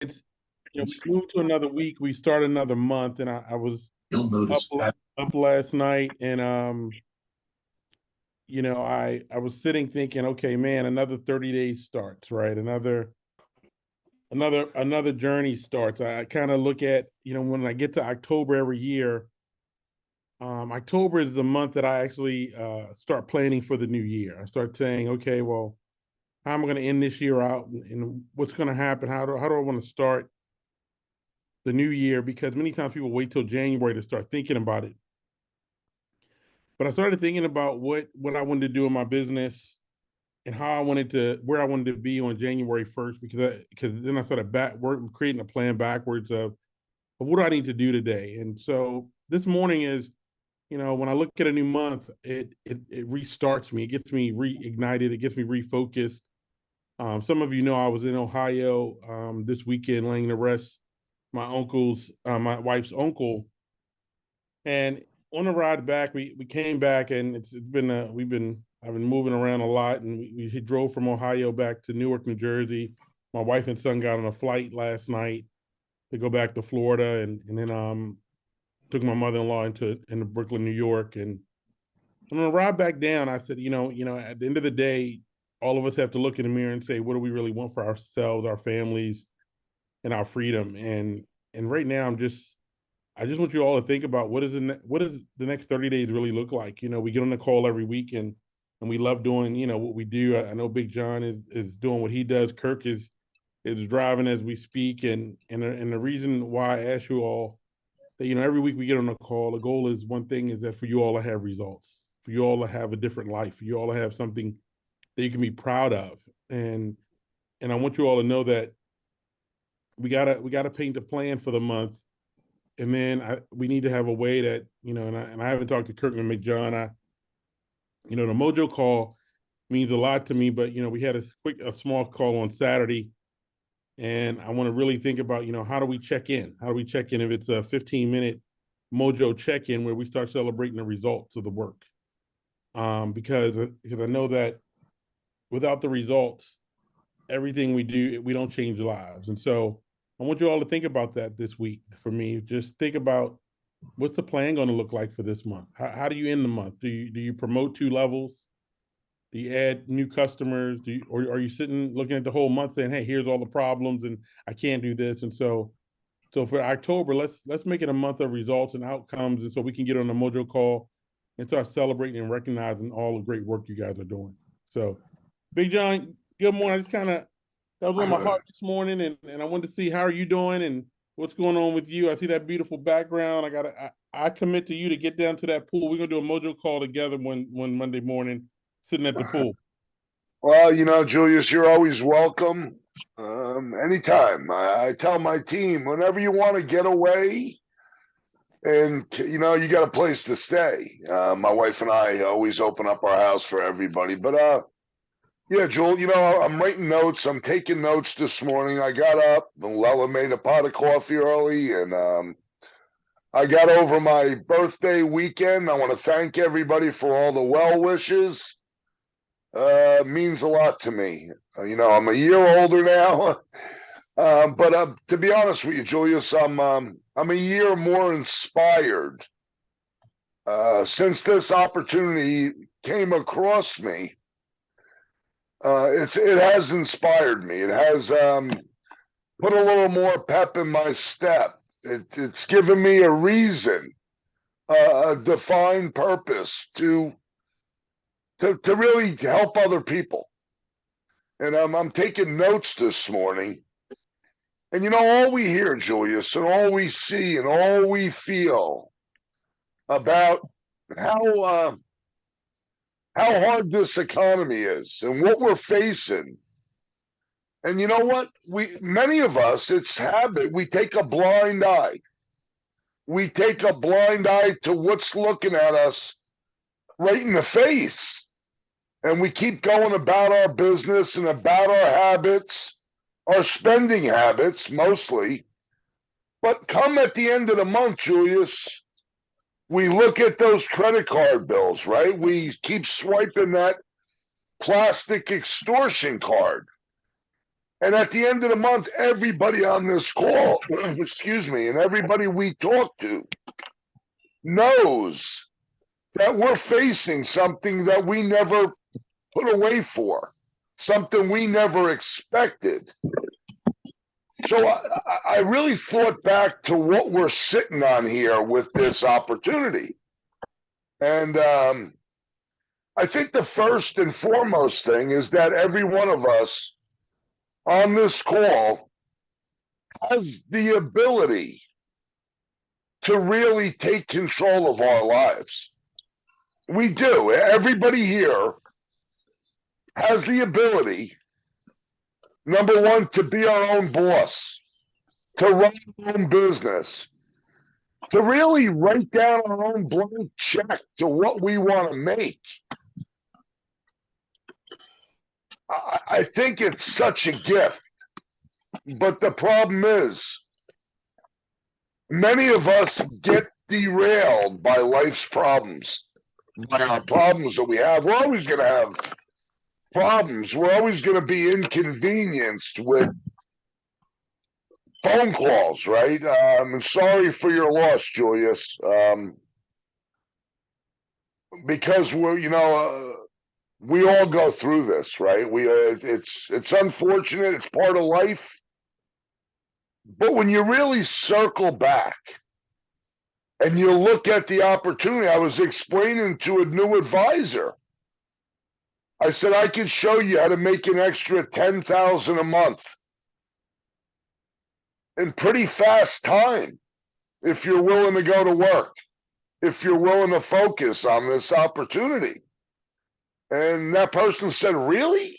it's we moved to another week. We start another month, and I was You'll up notice that. up last night, and I was sitting thinking, okay, man, another 30 days starts, right? Another journey starts. I kind of look at, when I get to October every year. October is the month that I actually start planning for the new year. I start saying, okay, well, how am I going to end this year out, and what's going to happen? How do I want to start the new year? Because many times people wait till January to start thinking about it. But I started thinking about what I wanted to do in my business and how I wanted to where I wanted to be on January 1st, because then I started creating a plan backwards of what do I need to do today. And so this morning is, when I look at a new month, it restarts me. It gets me reignited. It gets me refocused. Some of you know I was in Ohio this weekend laying to rest my wife's uncle. And on the ride back, we came back, and it's been I've been moving around a lot, and we drove from Ohio back to Newark, New Jersey. My wife and son got on a flight last night to go back to Florida, and then took my mother-in-law into Brooklyn, New York. And on the ride back down, I said, at the end of the day, all of us have to look in the mirror and say, what do we really want for ourselves, our families, and our freedom? And right now, I just want you all to think about what does the next 30 days really look like? We get on the call every week, and we love doing, what we do. I know Big John is doing what he does. Kirk is driving as we speak. And the reason why I ask you all that, every week we get on a call, the goal is one thing, is that for you all to have results, for you all to have a different life, for you all to have something that you can be proud of. And I want you all to know that we gotta paint a plan for the month. And then we need to have a way that, and I haven't talked to Kirkman McJohn. The Mojo call means a lot to me, but we had a small call on Saturday, and I want to really think about, how do we check in? How do we check in if it's a 15-minute Mojo check in where we start celebrating the results of the work? Because I know that without the results, everything we do, we don't change lives. And so I want you all to think about that this week. For me, just think about, what's the plan going to look like for this month? How do you end the month? Do you promote 2 levels? Do you add new customers? Or are you sitting looking at the whole month saying, hey, here's all the problems and I can't do this? And so for October, let's make it a month of results and outcomes, and so we can get on the Mojo call and start celebrating and recognizing all the great work you guys are doing. So, Big John, good morning. I just kind of that was on my heart this morning, and I wanted to see how are you doing and what's going on with you. I see that beautiful background. I commit to you to get down to that pool. We're gonna do a Mojo call together one Monday morning, sitting at the pool. Well, Julius, you're always welcome. Anytime. I tell my team, whenever you want to get away and, you got a place to stay. My wife and I always open up our house for everybody. But, yeah, Joel, I'm writing notes. I'm taking notes this morning. I got up and Lella made a pot of coffee early, and I got over my birthday weekend. I want to thank everybody for all the well wishes. Means a lot to me. I'm a year older now, but to be honest with you, Julius, I'm a year more inspired since this opportunity came across me. It has inspired me. It has put a little more pep in my step. It's given me a reason, a defined purpose to really help other people. And I'm taking notes this morning. And all we hear, Julius, and all we see and all we feel about how hard this economy is and what we're facing. And you know what? Many of us, it's habit. We take a blind eye. We take a blind eye to what's looking at us right in the face. And we keep going about our business and about our habits, our spending habits mostly. But come at the end of the month, Julius, we look at those credit card bills, right? We keep swiping that plastic extortion card. And at the end of the month, everybody on this call, excuse me, and everybody we talk to knows that we're facing something that we never put away for, something we never expected. So I really thought back to what we're sitting on here with this opportunity. And I think the first and foremost thing is that every one of us on this call has the ability to really take control of our lives. We do. Everybody here has the ability, number one, to be our own boss, to run our own business, to really write down our own blank check to what we want to make. I think it's such a gift. But the problem is, many of us get derailed by life's problems, by our problems that we have. We're always going to have problems. We're always going to be inconvenienced with phone calls, right? I'm sorry for your loss, Julius. Because we all go through this, right? It's unfortunate. It's part of life. But when you really circle back and you look at the opportunity, I was explaining to a new advisor. I said I could show you how to make an extra 10,000 a month in pretty fast time if you're willing to go to work, if you're willing to focus on this opportunity. And that person said, "Really?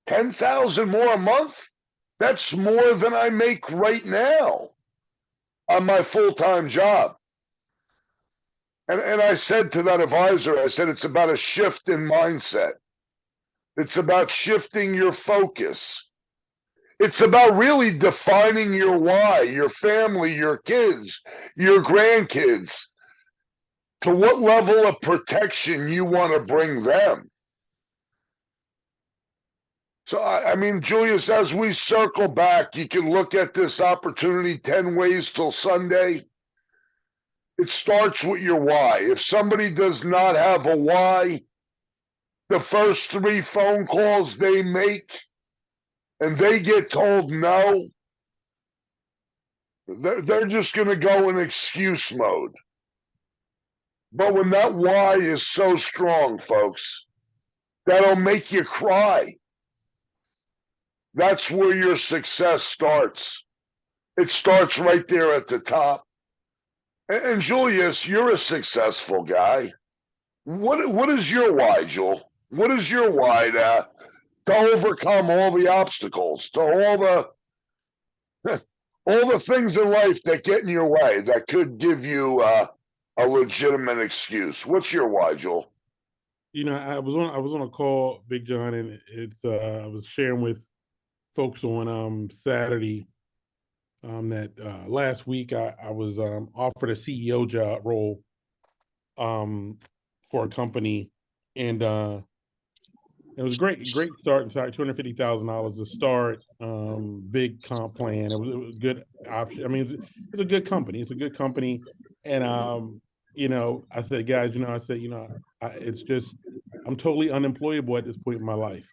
10,000 more a month? That's more than I make right now on my full-time job." And I said to that advisor, I said, it's about a shift in mindset. It's about shifting your focus. It's about really defining your why, your family, your kids, your grandkids, to what level of protection you want to bring them. So, I mean, Julius, as we circle back, you can look at this opportunity 10 ways till Sunday. It starts with your why. If somebody does not have a why, the first 3 phone calls they make and they get told no, they're just going to go in excuse mode. But when that why is so strong, folks, that'll make you cry. That's where your success starts. It starts right there at the top. And Julius, you're a successful guy. What is your why, Joel? What is your why to overcome all the obstacles, to all the things in life that get in your way that could give you a legitimate excuse? What's your why, Joel? I was on a call, Big John, and I was sharing with folks on Saturday that last week I was offered a CEO job role for a company, and it was a great starting salary, $250,000 to start. Big comp plan. It was a good option. I mean, it's a good company. It's a good company, and I said, guys, it's just I'm totally unemployable at this point in my life,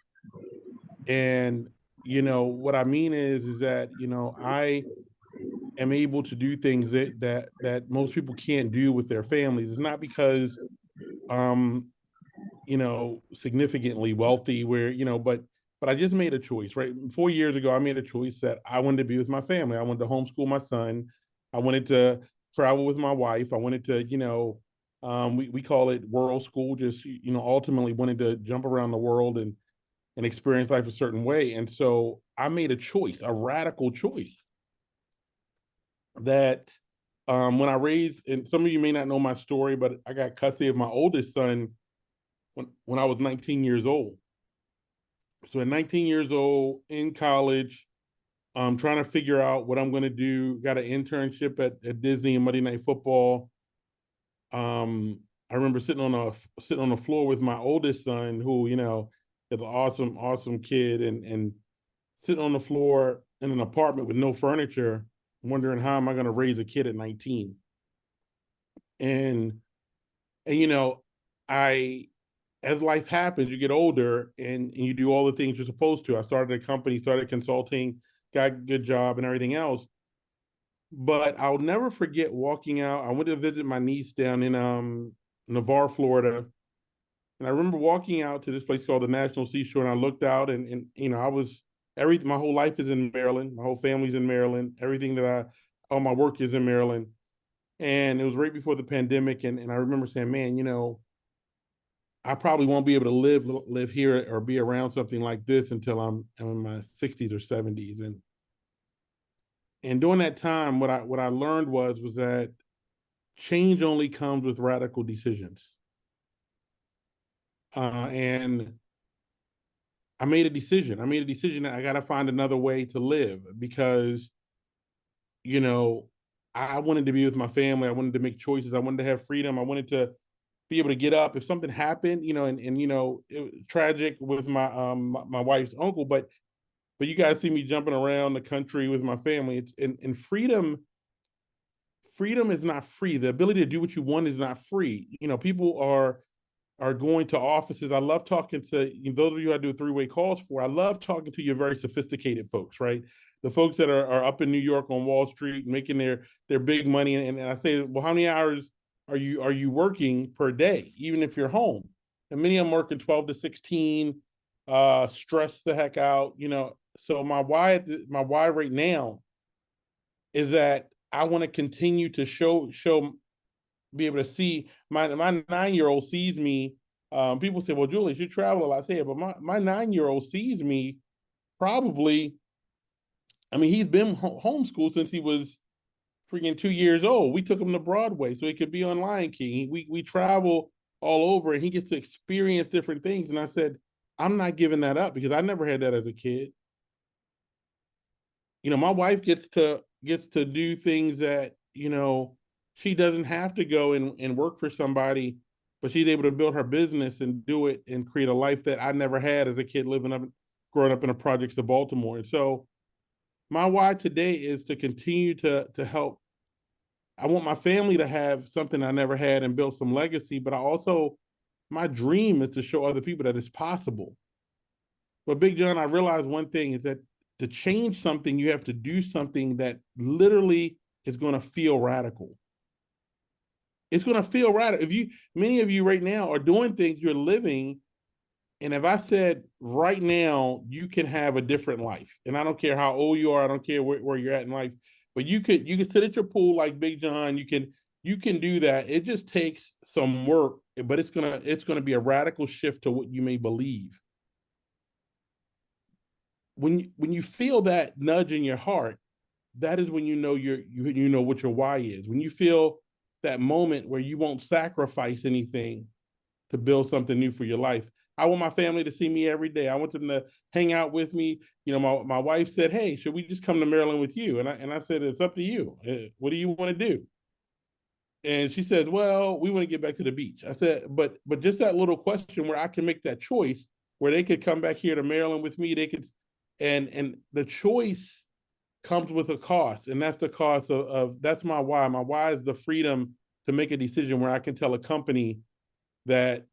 and what I mean is that I am able to do things that most people can't do with their families. It's not because um significantly wealthy but I just made a choice, right? 4 years ago, I made a choice that I wanted to be with my family. I wanted to homeschool my son. I wanted to travel with my wife. I wanted to, we call it world school, just, ultimately wanted to jump around the world and experience life a certain way. And so I made a choice, a radical choice that when I raised, and some of you may not know my story, but I got custody of my oldest son when I was 19 years old. So at 19 years old, in college, trying to figure out what I'm going to do. Got an internship at Disney and Monday Night Football. I remember sitting on the floor with my oldest son, who is an awesome kid, and sitting on the floor in an apartment with no furniture, wondering how am I going to raise a kid at 19. And and I as life happens, you get older and you do all the things you're supposed to. I started a company, started consulting, got a good job and everything else. But I'll never forget walking out. I went to visit my niece down in Navarre, Florida. And I remember walking out to this place called the National Seashore, and I looked out, and I was everything. My whole life is in Maryland. My whole family's in Maryland. Everything that all my work is in Maryland. And it was right before the pandemic, and I remember saying, man, I probably won't be able to live here or be around something like this until I'm in my 60s or 70s. And during that time, what I learned was that change only comes with radical decisions. And I made a decision. I made a decision that I got to find another way to live because, you know, I wanted to be with my family. I wanted to make choices. I wanted to have freedom. I wanted to be able to get up if something happened, and it was tragic with my wife's uncle, but you guys see me jumping around the country with my family. It's and freedom is not free. The ability to do what you want is not free. People are going to offices. I love talking to those of you I do three-way calls for. I love talking to your very sophisticated folks, right? The folks that are up in New York on Wall Street making their big money. And I say, well, how many hours are you working per day, even if you're home? And many of them working 12 to 16, stressed the heck out. So my why right now is that I want to continue to show be able to see my 9-year-old sees me. People say, "Well, Julius, you travel a lot." I say, but my 9-year-old sees me probably. I mean, he's been homeschooled since he was freaking 2 years old. We took him to Broadway so he could be on Lion King. We travel all over, and he gets to experience different things. And I said, I'm not giving that up because I never had that as a kid. My wife gets to do things that she doesn't have to go and work for somebody, but she's able to build her business and do it and create a life that I never had as a kid growing up in the projects of Baltimore. And so my why today is to continue to help. I want my family to have something I never had and build some legacy, but my dream is to show other people that it's possible. But Big John, I realized one thing is that to change something, you have to do something that literally is going to feel radical. It's going to feel radical. Many of you right now are doing things, you're living. And if I said right now, you can have a different life, and I don't care how old you are, I don't care where you're at in life, but you could sit at your pool like Big John. You can do that. It just takes some work, but it's gonna be a radical shift to what you may believe. When you feel that nudge in your heart, that is when you know what your why is. When you feel that moment where you won't sacrifice anything to build something new for your life. I want my family to see me every day. I want them to hang out with me. My wife said, "Hey, should we just come to Maryland with you?" And I said, "It's up to you. What do you want to do?" And she says, "Well, we want to get back to the beach." I said, "But just that little question where I can make that choice, where they could come back here to Maryland with me, they could, and the choice comes with a cost, and that's the cost of that's my why. My why is the freedom to make a decision where I can tell a company that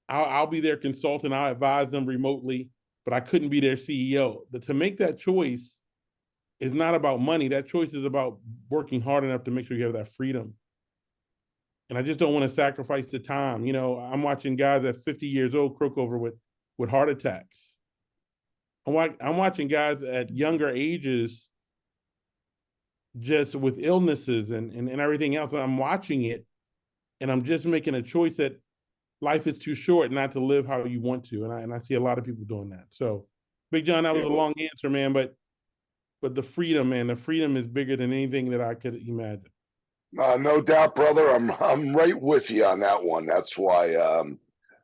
I'll be their consultant. I'll advise them remotely, but I couldn't be their CEO. To make that choice is not about money. That choice is about working hard enough to make sure you have that freedom. And I just don't want to sacrifice the time. I'm watching guys at 50 years old croak over with heart attacks. I'm watching guys at younger ages just with illnesses and everything else. And I'm watching it, and I'm just making a choice that life is too short not to live how you want to. And I see a lot of people doing that. So, Big John, that was a long answer, man, but the freedom, man, the freedom is bigger than anything that I could imagine. No doubt, brother. I'm right with you on that one. That's why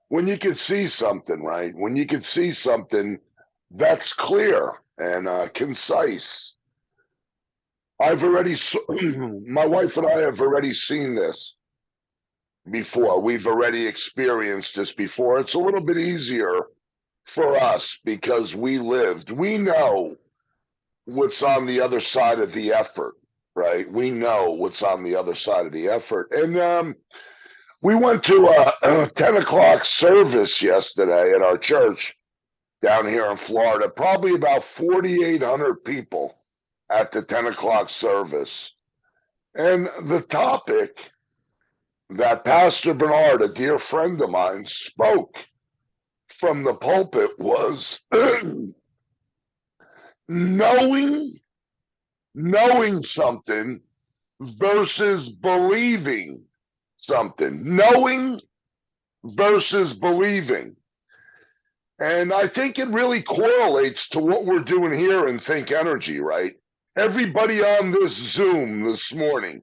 when you can see something, right? When you can see something that's clear and concise. My wife and I have already seen this before. We've already experienced this before. It's a little bit easier for us because we know what's on the other side of the effort, right? We know what's on the other side of the effort. And we went to a 10 o'clock service yesterday at our church down here in Florida, probably about 4,800 people at the 10 o'clock service. And the topic that Pastor Bernard, a dear friend of mine, spoke from the pulpit was knowing something versus believing something. Knowing versus believing. And I think it really correlates to what we're doing here in Think Energy, right? Everybody on this Zoom this morning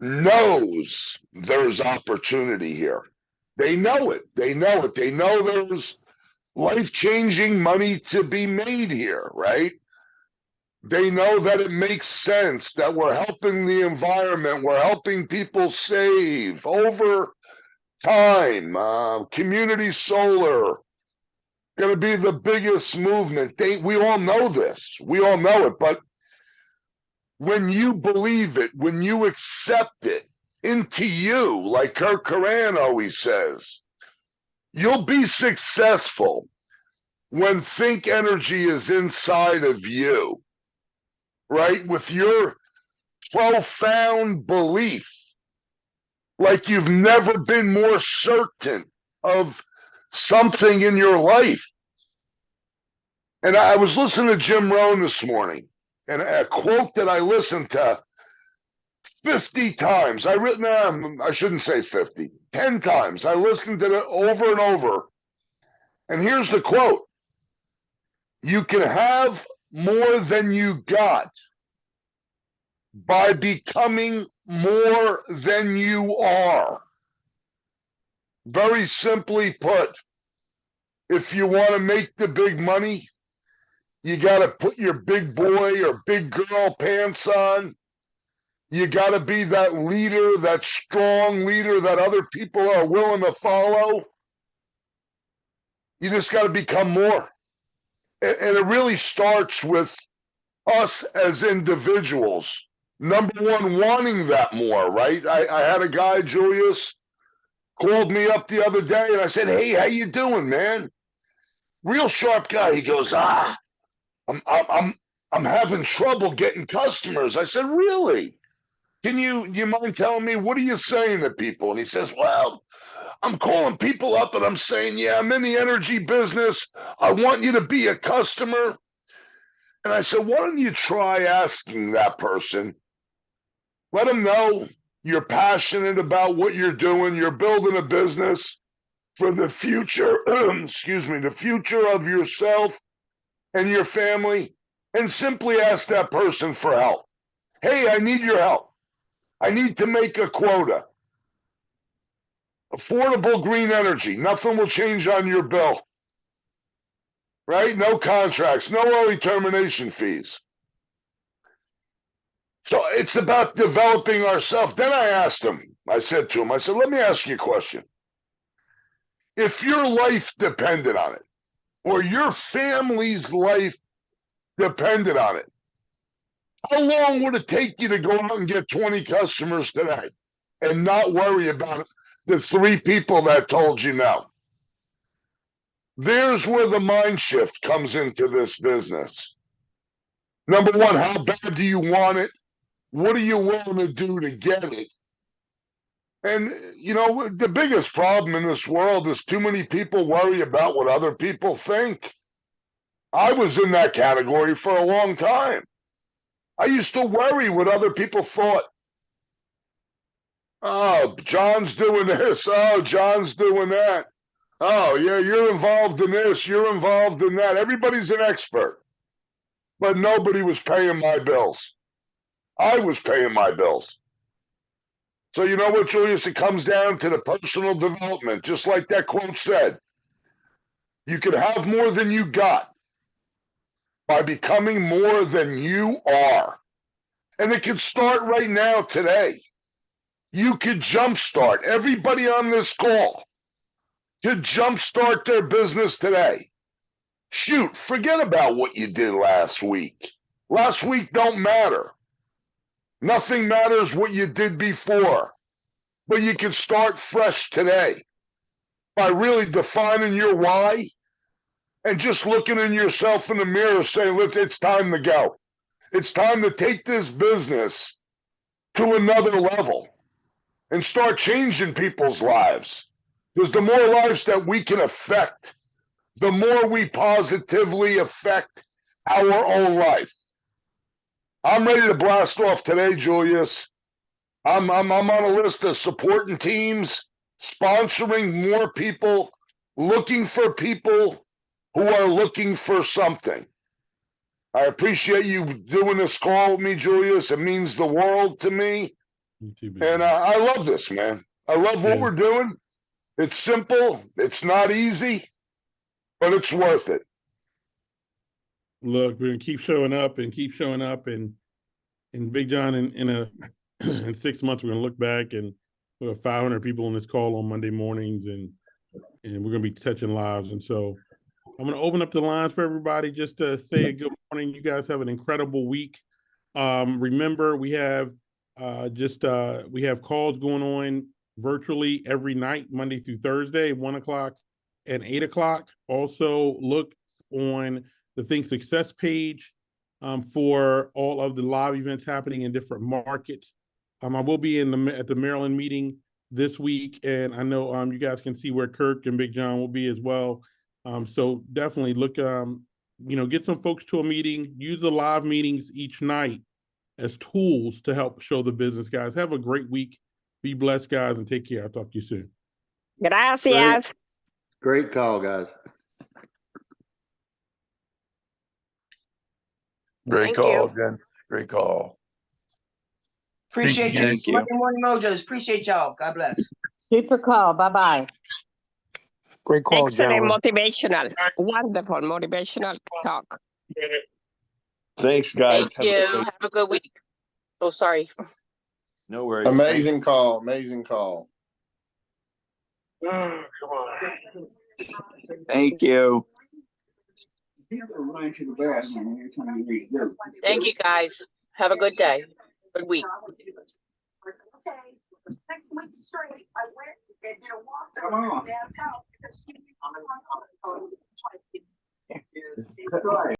knows there's opportunity here. They know it. They know it. They know there's life-changing money to be made here, right? They know that it makes sense, that we're helping the environment, we're helping people save over time. Community solar going to be the biggest movement. We all know this. We all know it. But when you believe it, when you accept it into you, like Kirk Coran always says, you'll be successful when Think Energy is inside of you, right? With your profound belief, like you've never been more certain of something in your life. And I was listening to Jim Rohn this morning, and a quote that I listened to 50 times. I shouldn't say 50, 10 times. I listened to it over and over. And here's the quote: you can have more than you got by becoming more than you are. Very simply put, if you want to make the big money, you got to put your big boy or big girl pants on. You got to be that leader, that strong leader that other people are willing to follow. You just got to become more. And it really starts with us as individuals. Number one, wanting that more, right? I had a guy, Julius, called me up the other day, and I said, "Hey, how you doing, man?" Real sharp guy. He goes, I'm having trouble getting customers." I said, "Really? You mind telling me, what are you saying to people?" And he says, "Well, I'm calling people up and I'm saying, yeah, I'm in the energy business. I want you to be a customer." And I said, "Why don't you try asking that person? Let them know you're passionate about what you're doing. You're building a business for the future, excuse me, the future of yourself and your family, and simply ask that person for help. Hey, I need your help. I need to make a quota. Affordable green energy. Nothing will change on your bill. Right? No contracts, no early termination fees." So it's about developing ourselves. Then I said to him, let me ask you a question. If your life depended on it, or your family's life depended on it, how long would it take you to go out and get 20 customers today and not worry about the 3 people that told you no? There's where the mind shift comes into this business. Number one, how bad do you want it? What are you willing to do to get it? And, the biggest problem in this world is too many people worry about what other people think. I was in that category for a long time. I used to worry what other people thought. Oh, John's doing this. Oh, John's doing that. Oh, yeah, you're involved in this. You're involved in that. Everybody's an expert. But nobody was paying my bills. I was paying my bills. So you know what, Julius? It comes down to the personal development, just like that quote said. You can have more than you got by becoming more than you are. And it can start right now, today. You could jumpstart everybody on this call. to jumpstart their business today. Shoot, forget about what you did last week. Last week don't matter. Nothing matters what you did before. But you can start fresh today by really defining your why and just looking in yourself in the mirror saying, look, it's time to go. It's time to take this business to another level and start changing people's lives. Because the more lives that we can affect, the more we positively affect our own life. I'm ready to blast off today, Julius. I'm on a list of supporting teams, sponsoring more people, looking for people who are looking for something. I appreciate you doing this call with me, Julius. It means the world to me. And I love this, man. I love what we're doing. It's simple. It's not easy, but it's worth it. Look, we're gonna keep showing up and Big John in 6 months we're gonna look back and we have 500 people on this call on Monday mornings and we're gonna be touching lives. And so I'm gonna open up the lines for everybody just to say a good morning. You guys have an incredible week. Remember, we have we have calls going on virtually every night, Monday through Thursday, 1 o'clock and 8 o'clock. Also, look on the Think Success page for all of the live events happening in different markets. I will be at the Maryland meeting this week, and I know you guys can see where Kirk and Big John will be as well. So definitely look, get some folks to a meeting. Use the live meetings each night as tools to help show the business, guys. Have a great week. Be blessed, guys, and take care. I'll talk to you soon. Gracias. Great call, guys. Great call, Jen. Great call. Appreciate you. Thank you. Monday Morning Mojos. Appreciate y'all. God bless. Super call. Bye-bye. Great call, Excellent, gentlemen. motivational, wonderful motivational talk. Thanks, guys. Thank you. Have a good week. Oh, sorry. No worries. Amazing call. Amazing call. Thank you. Thank you, guys. Have a good day. Good week. Okay, for 6 weeks straight, I went and did a walk to her dad's house because she